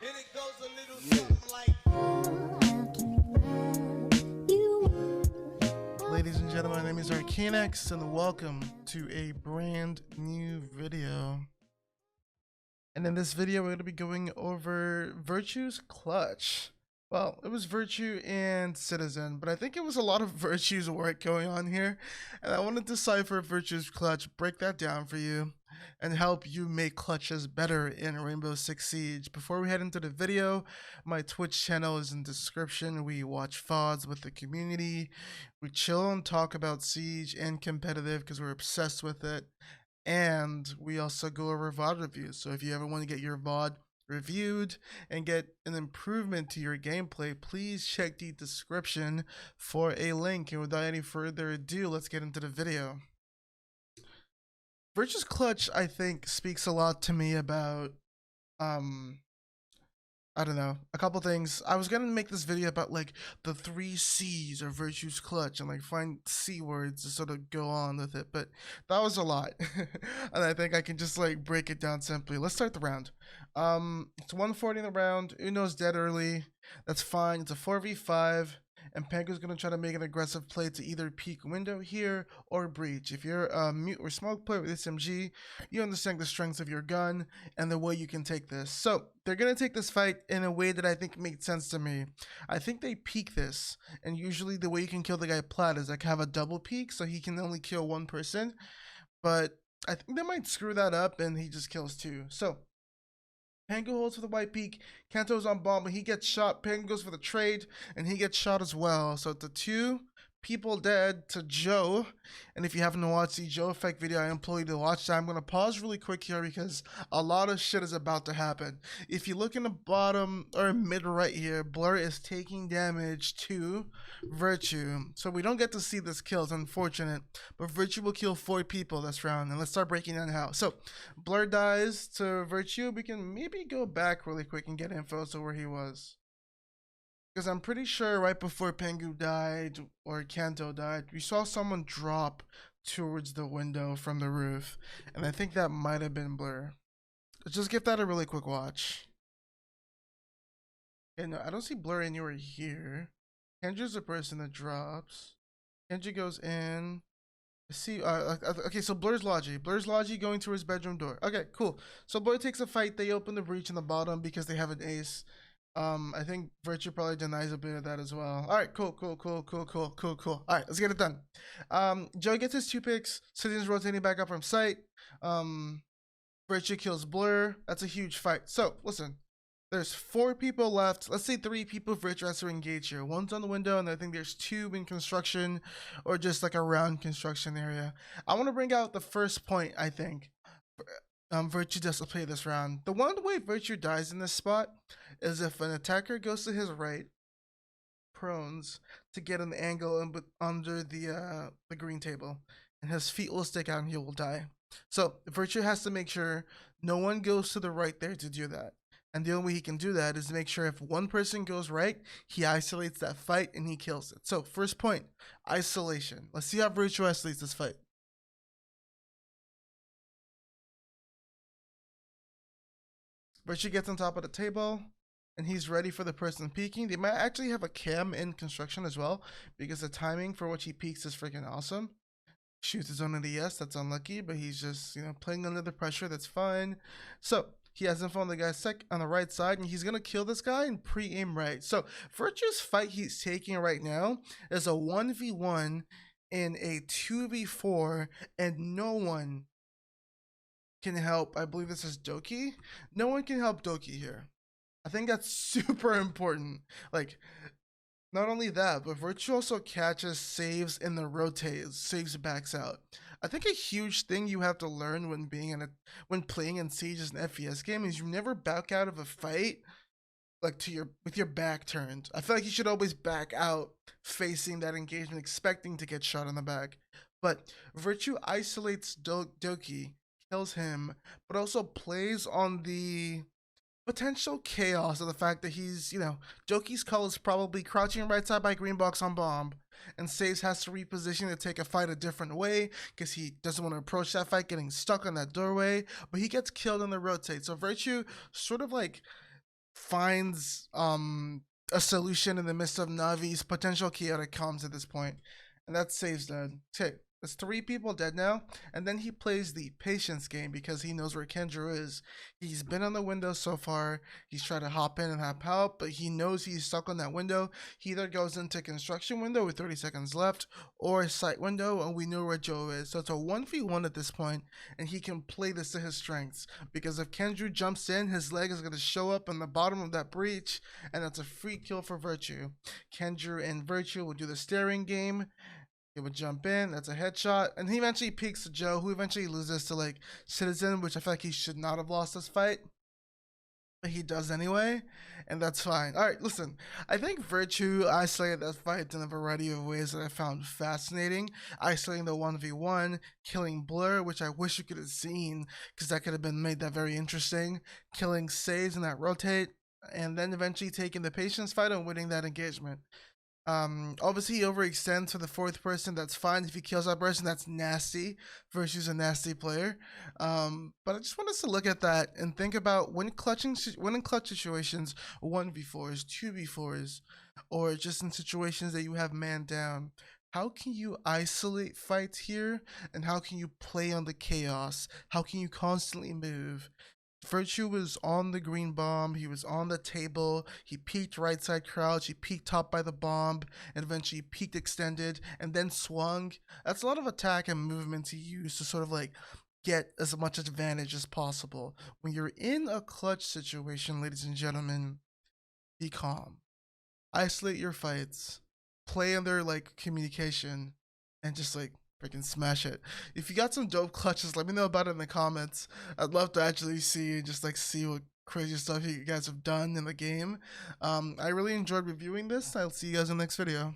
And it goes a little something like. Ladies and gentlemen, my name is Kaosx, and welcome to a brand new video. And in this video, we're going to be going over Virtue's Clutch. Well, it was Virtue and Citizen, but I think it was a lot of Virtue's work going on here. And I want to decipher Virtue's Clutch, break that down for you, and help you make clutches better in Rainbow Six Siege. Before we head into the video, my Twitch channel is in the description. We watch VODs with the community. We chill and talk about Siege and competitive because we're obsessed with it. And we also go over VOD reviews. So if you ever want to get your VOD reviewed and get an improvement to your gameplay, please check the description for a link. And without any further ado, let's get into the video. Virtue's Clutch, I think, speaks a lot to me about I don't know, a couple things. I was gonna make this video about like the 3 C's of Virtue's Clutch and like find C words to sort of go on with it, but that was a lot. And I think I can just like break it down simply. Let's start the round. It's 140 in the round. Uno's dead early. That's fine. It's a 4v5. And Pango's gonna try to make an aggressive play to either peek window here or breach. If you're a mute or smoke player with SMG, you understand the strengths of your gun and the way you can take this. So they're gonna take this fight in a way that I think makes sense to me. I think they peek this, and usually the way you can kill the guy plat is like have a double peek, so he can only kill one person. But I think they might screw that up, and he just kills 2. So Pango holds for the white peak. Kanto's on bomb, but he gets shot. Pango goes for the trade, and he gets shot as well. So the 2 people dead to Joe. And if you haven't watched the Joe Effect video, I implore you to watch that. I'm going to pause really quick here because a lot of shit is about to happen. If you look in the bottom or mid right here, Blur is taking damage to Virtue. So we don't get to see this kill. It's unfortunate. But Virtue will kill 4 people this round. And let's start breaking down how. So Blur dies to Virtue. We can maybe go back really quick and get info to where he was. Because I'm pretty sure right before Pengu died or Kanto died, we saw someone drop towards the window from the roof. And I think that might have been Blur. Let's just give that a really quick watch. Okay, no, I don't see Blur anywhere here. Kendra's the person that drops. Kendra goes in. I see, okay, so Blur's Logi. Blur's Logi going to his bedroom door. Okay, cool. So Blur takes a fight. They open the breach in the bottom because they have an ace. I think Virtue probably denies a bit of that as well. All right, cool. All right, let's get it done. Joe gets his 2 picks. Citizen's rotating back up from sight. Virtue kills Blur. That's a huge fight. So, listen. There's 4 people left. Let's say 3 people Virtue has to engage here. 1's on the window, and I think there's 2 in construction or just like around construction area. I want to bring out the first point, I think. Virtue does to play this round. The one way Virtue dies in this spot is if an attacker goes to his right, prones to get an angle in, under the green table, and his feet will stick out and he will die. So Virtue has to make sure no one goes to the right there to do that. And the only way he can do that is to make sure if one person goes right, he isolates that fight and he kills it. So first point, isolation. Let's see how Virtue isolates this fight. Virtue gets on top of the table, and he's ready for the person peeking. They might actually have a cam in construction as well, because the timing for which he peeks is freaking awesome. Shoots his own in the yes, that's unlucky, but he's just, playing under the pressure, that's fine. So, he has info on the guy on the right side, and he's going to kill this guy and pre-aim right. So, Virtue's fight he's taking right now is a 1v1 in a 2v4, and no one can help. I believe this is Doki. No one can help Doki here. I think that's super important. Like, not only that, but Virtue also catches saves in the rotate, saves backs out. I think a huge thing you have to learn when playing in Siege as an FPS game is you never back out of a fight like with your back turned. I feel like you should always back out facing that engagement, expecting to get shot in the back. But Virtue isolates Doki, kills him, but also plays on the potential chaos of the fact that he's, Doki's call is probably crouching right side by green box on bomb, and Saves has to reposition to take a fight a different way because he doesn't want to approach that fight getting stuck on that doorway, but he gets killed in the rotate. So Virtue sort of like finds a solution in the midst of Navi's potential chaotic comms at this point, and that saves dead. Okay, there's 3 people dead now, and then he plays the patience game because he knows where Kendra is. He's been on the window so far. He's tried to hop in and help, but he knows he's stuck on that window. He either goes into construction window with 30 seconds left, or site window, and we know where Joe is. So it's a 1v1 at this point, and he can play this to his strengths. Because if Kendra jumps in, his leg is going to show up in the bottom of that breach, and that's a free kill for Virtue. Kendra and Virtue will do the staring game. He would jump in, that's a headshot, and he eventually peeks to Joe, who eventually loses to like Citizen, which I feel like he should not have lost this fight. But he does anyway, and that's fine. Alright, listen, I think Virtue isolated that fight in a variety of ways that I found fascinating. Isolating the 1v1, killing Blur, which I wish you could have seen, because that could have been made that very interesting. Killing Saves in that rotate, and then eventually taking the patience fight and winning that engagement. Obviously he overextends to the 4th person, that's fine. If he kills that person, that's nasty. Virtue's a nasty player. But I just want us to look at that and think about when in clutch situations, 1v4s, 2v4s, or just in situations that you have man down. How can you isolate fights here, and how can you play on the chaos? How can you constantly move? Virtue was on the green bomb, he was on the table, he peeked right side crouch, he peeked top by the bomb, and eventually peeked extended, and then swung. That's a lot of attack and movement to use to sort of like get as much advantage as possible. When you're in a clutch situation, ladies and gentlemen, be calm. Isolate your fights, play on their like communication, and just like freaking smash it. If you got some dope clutches, let me know about it in the comments. I'd love to actually see what crazy stuff you guys have done in the game. I really enjoyed reviewing this. I'll see you guys in the next video.